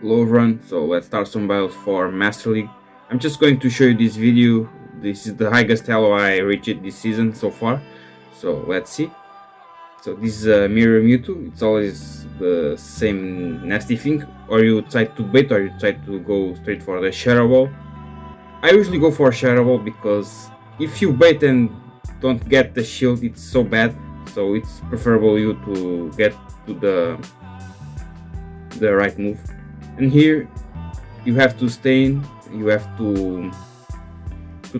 low run. So let's start some battles for Master League. I'm just going to show you this video. This is the highest elo I reached this season so far. So let's see. So this is a mirror Mewtwo. It's always the same nasty thing. Or you try to bait or you try to go straight for the Shadow Ball. I usually go for Shadow Ball because if you bait and don't get the shield, it's so bad. So it's preferable you to get to the right move. And here you have to stay in, you have to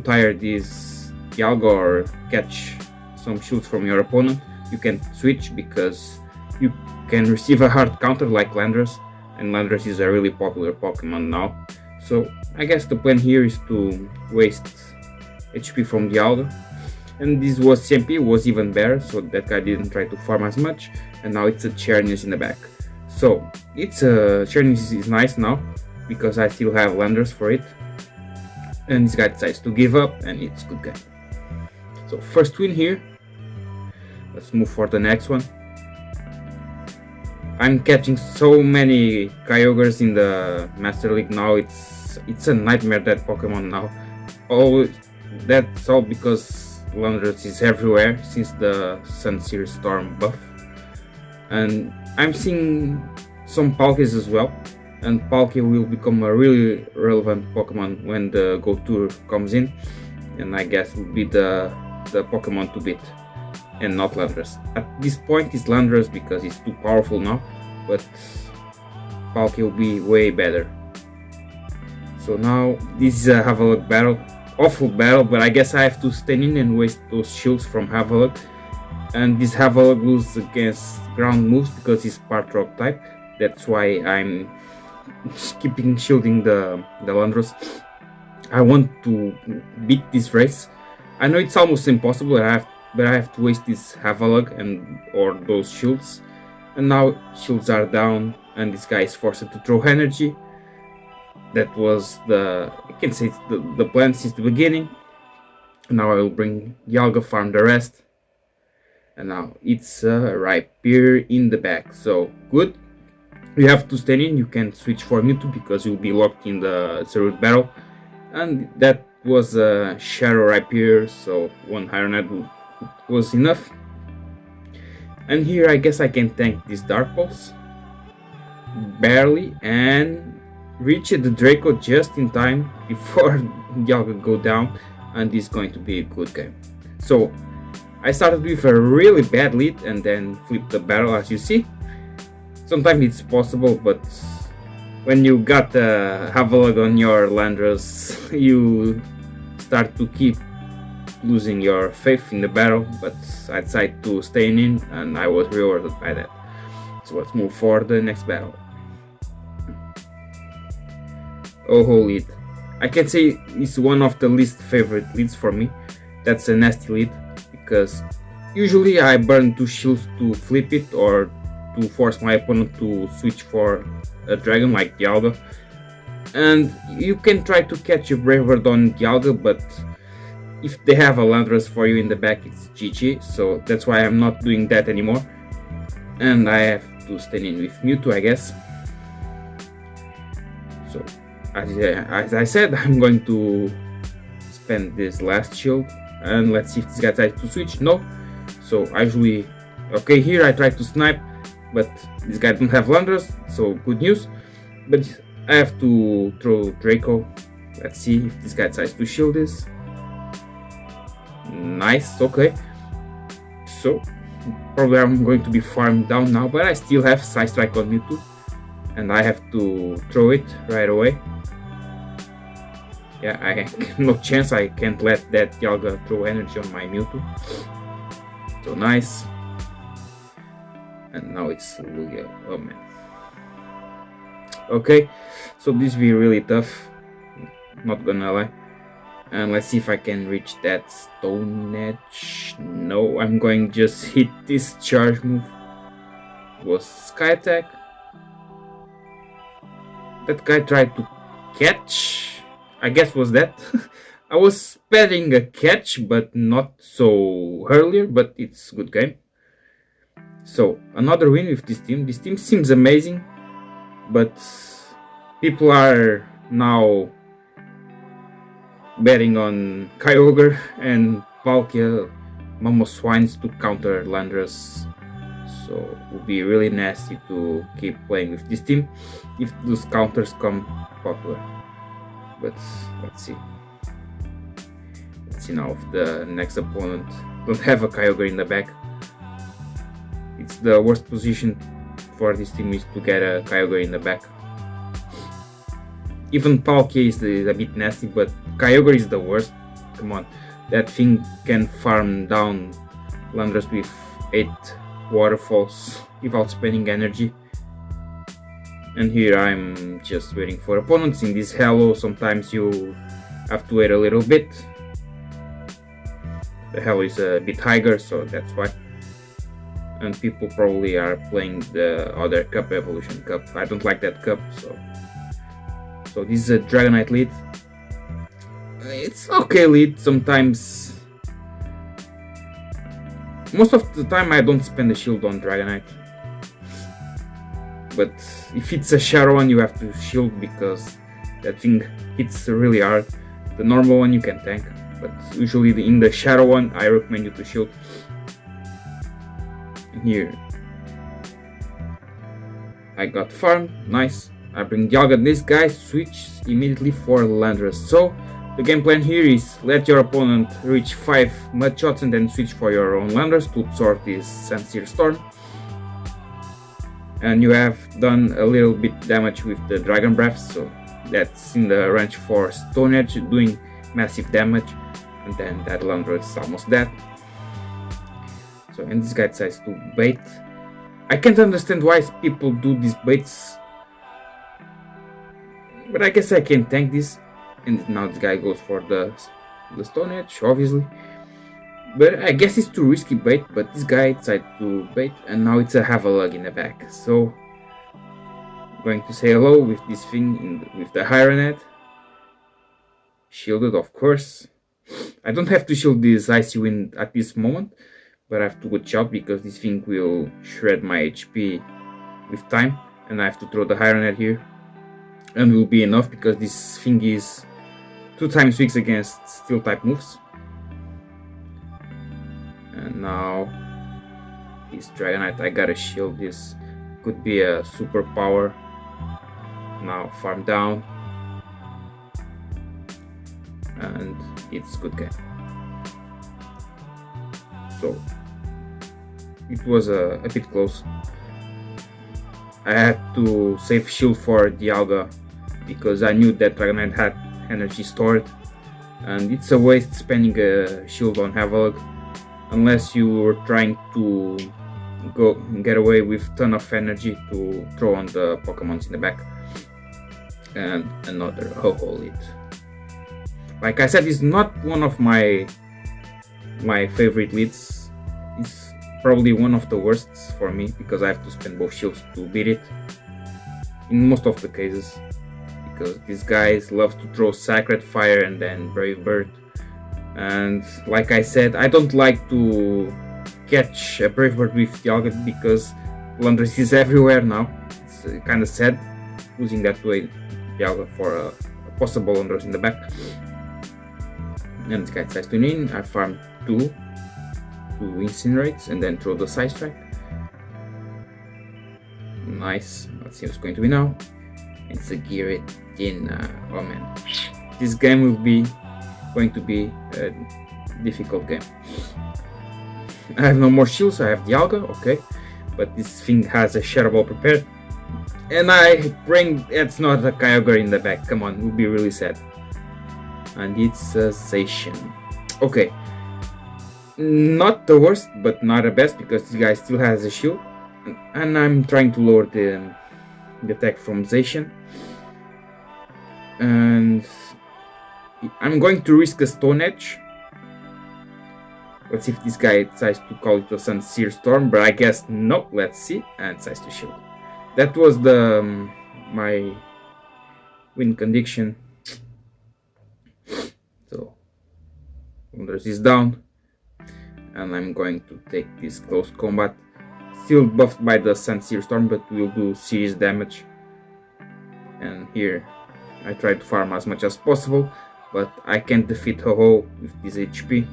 tire this Dialga or catch some shields from your opponent. You can switch because you can receive a hard counter like Landorus, and Landorus is a really popular Pokemon now. So I guess the plan here is to waste HP from Dialga. And this was CMP, was even better, so that guy didn't try to farm as much. And now it's a Chernius in the back. So it's Chernius is nice now because I still have Landorus for it. And this guy decides to give up, and it's good guy. So first win here. Let's move for the next one. I'm catching so many Kyogres in the Master League now. It's a nightmare, that Pokemon now. That's all because Landorus is everywhere since the Sun Series Storm buff. And I'm seeing some Palkies as well. And Palkia will become a really relevant Pokemon when the Go Tour comes in. And I guess will be the Pokemon to beat. And not Landorus. At this point it's Landorus because he's too powerful now, but Palkia will be way better. So now this is a Havelock battle, awful battle, but I guess I have to stand in and waste those shields from Havelock. And this Havelock loses against ground moves because he's part rock type. That's why I'm keeping shielding the Landorus. I want to beat this race. I know it's almost impossible, but I have to waste this Havelock or those shields. And now shields are down and this guy is forced to throw energy. That was I can say it's the plan since the beginning. Now I will bring Dialga, farm the rest. And now it's Rhyperior in the back. So good. You have to stand in. You can switch for Mewtwo because you'll be locked in the Zerud battle. And that was a Shadow Rhyperior, so one Iron Head was enough. And here I guess I can tank this Dark Pulse barely and reach the Draco just in time before Dialga go down, and this is going to be a good game. So I started with a really bad lead and then flipped the battle, as you see. Sometimes it's possible, but when you got the Havelock on your Landorus, you start to keep losing your faith in the battle, but I decided to stay in and I was rewarded by that. So let's move for the next battle. Oh, lead. I can say it's one of the least favorite leads for me. That's a nasty lead because usually I burn 2 shields to flip it or to force my opponent to switch for a dragon like Dialga. And you can try to catch a Brave Bird on Dialga, but if they have a Landorus for you in the back, it's GG. So that's why I'm not doing that anymore. And I have to stand in with Mewtwo, I guess. So as I said, I'm going to spend this last shield. And let's see if this guy tries to switch. No. So I usually... Okay, here I try to snipe, but this guy don't have Landorus, so good news. But I have to throw Draco. Let's see if this guy decides to shield this. Nice, okay. So probably I'm going to be farmed down now, but I still have Side Strike on Mewtwo, and I have to throw it right away. Yeah, I no chance. I can't let that Dialga throw energy on my Mewtwo. So nice. And now it's Lugia. Oh man. Okay, so this will be really tough, not gonna lie. And let's see if I can reach that Stone Edge. No, I'm going to just hit this charge move. It was Sky Attack. That guy tried to catch, I guess was that. I was expecting a catch, but not so earlier, but it's a good game. So another win with this team. This team seems amazing, but People are now betting on Kyogre and Palkia Momo Swines to counter Landorus. So it would be really nasty to keep playing with this team if those counters come popular. But let's see. Let's see now if the next opponent don't have a Kyogre in the back. It's the worst position for this team is to get a Kyogre in the back. Even Palkia is a bit nasty, but Kyogre is the worst. Come on, that thing can farm down Landorus with 8 waterfalls without spending energy. And here I'm just waiting for opponents. In this Hello, sometimes you have to wait a little bit. The Hello is a bit higher, so that's why. And people probably are playing the other cup, Evolution Cup. I don't like that cup, so this is a Dragonite lead. It's okay lead. Sometimes, most of the time I don't spend the shield on Dragonite. But if it's a Shadow one, you have to shield because that thing hits really hard. The normal one you can tank, but usually in the Shadow one I recommend you to shield. Here I got farmed, nice. I bring Dialga, this guy switch immediately for Landorus. So the game plan here is let your opponent reach 5 mud shots and then switch for your own Landorus to absorb this Sincere Storm. And you have done a little bit damage with the Dragon Breath, so that's in the range for Stone Edge doing massive damage, and then that Landorus is almost dead. So, and this guy decides to bait. I can't understand why people do these baits, but I guess I can tank this. And now this guy goes for the Stone Edge, obviously. But I guess it's too risky bait, but this guy decided to bait, and now it's a Havalug in the back. So, I'm going to say hello with this thing with the Hyronet. Shielded, of course. I don't have to shield this Icy Wind at this moment, but I have to watch out because this thing will shred my HP with time, and I have to throw the Hyronet here. And will be enough because this thing is 2 times weak against Steel type moves. And now this Dragonite, I gotta shield this. Could be a superpower. Now farm down. And it's good game. So it was a bit close. I had to save shield for Dialga because I knew that Dragonite had energy stored, and it's a waste spending a shield on Havalug unless you were trying to get away with ton of energy to throw on the Pokemons in the back. And another ho-ho lead. Like I said, it's not one of my favorite leads. It's probably one of the worst for me because I have to spend both shields to beat it in most of the cases, because these guys love to throw Sacred Fire and then Brave Bird. And like I said, I don't like to catch a Brave Bird with Dialga because Landorus is everywhere now. It's kind of sad losing that way Dialga for a possible Landorus in the back. And this guy decides to in. I farm 2 Incinerates and then throw the Side Strike. Nice. Let's see what's going to be now. It's a Giratina. Oh man, this game will be going to be a difficult game. I have no more shields. I have Dialga, okay, but this thing has a Shadow Ball prepared, and I bring. It's not a Kyogre in the back. Come on, it would be really sad. And it's a Zacian. Okay, not the worst, but not the best because this guy still has a shield, and I'm trying to lower the attack from Zacian. And I'm going to risk a Stone Edge. Let's see if this guy decides to call it a Sincere Storm, but I guess no. Let's see, and decides to shield. That was my win condition. So Landorus is down, and I'm going to take this close combat. Still buffed by the Sincere Storm, but will do serious damage. and here I try to farm as much as possible, but I can't defeat Ho-Ho with this HP.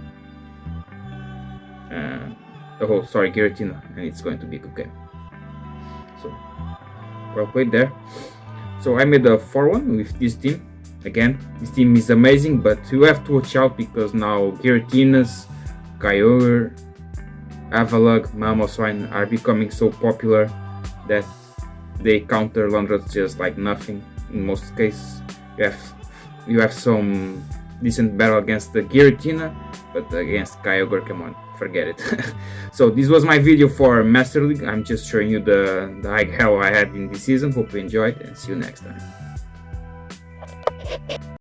Oh, sorry, Giratina, and it's going to be a good game. So, well played there. So I made a 4-1 with this team. Again, this team is amazing, but you have to watch out because now Giratinas, Kyogre, Avalugg, Mamoswine are becoming so popular that they counter Landros just like nothing in most cases. You have some decent battle against the Giratina, but against Kyogre, come on, forget it. So this was my video for Master League. I'm just showing you the high hell I had in this season. Hope you enjoyed, and see you next time.